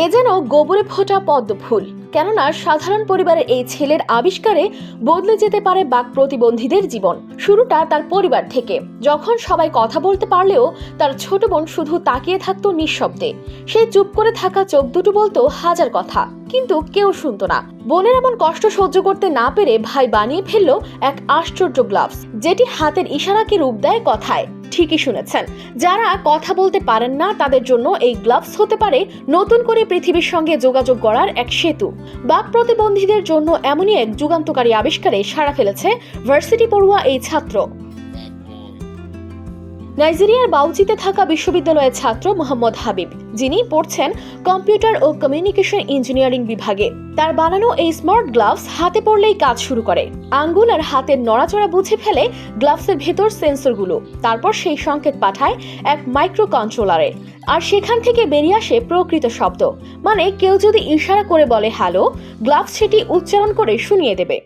এ যেন গোবরে ফোটা পদ্ম ফুল। কেননা সাধারণ পরিবারের এই ছেলের আবিষ্কারে বদলে যেতে পারে বাক প্রতিবন্ধীদের জীবন। শুরুটা তার পরিবার থেকে, যখন সবাই কথা বলতে পারলেও তার ছোট বোন শুধু তাকিয়ে থাকতো নিঃশব্দে। সে চুপ করে থাকা চোখ দুটো বলতো হাজার কথা, কিন্তু কেউ শুনতো না। বোনের এমন কষ্ট সহ্য করতে না পেরে ভাই বানিয়ে ফেললো এক আশ্চর্য গ্লাভস, যেটি হাতের ইশারাকে রূপ দেয় কথায়। ঠিকই শুনেছেন, যারা কথা বলতে পারেন না তাদের জন্য এই গ্লাভস হতে পারে নতুন করে পৃথিবীর সঙ্গে যোগাযোগ করার এক সেতু। বাক প্রতিবন্ধীদের জন্য এমনই এক যুগান্তকারী আবিষ্কারে সাড়া ফেলেছে ভার্সিটি পড়ুয়া এই ছাত্র। নাইজেরিয়ার বাউচিতে থাকা বিশ্ববিদ্যালয়ের ছাত্র মোহাম্মদ হাবিব, যিনি পড়ছেন কম্পিউটার ও কমিউনিকেশন ইঞ্জিনিয়ারিং বিভাগে। তার বানানো এই স্মার্ট গ্লাভস হাতে পড়লেই কাজ শুরু করে। আঙ্গুল আর হাতের নড়াচড়া বুঝে ফেলে গ্লাভসের ভেতর সেন্সরগুলো। তারপর সেই সংকেত পাঠায় এক মাইক্রো কন্ট্রোলারে, আর সেখান থেকে বেরিয়ে আসে প্রকৃত শব্দ। মানে কেউ যদি ইশারা করে বলে হ্যালো, গ্লাভস সেটি উচ্চারণ করে শুনিয়ে দেবে।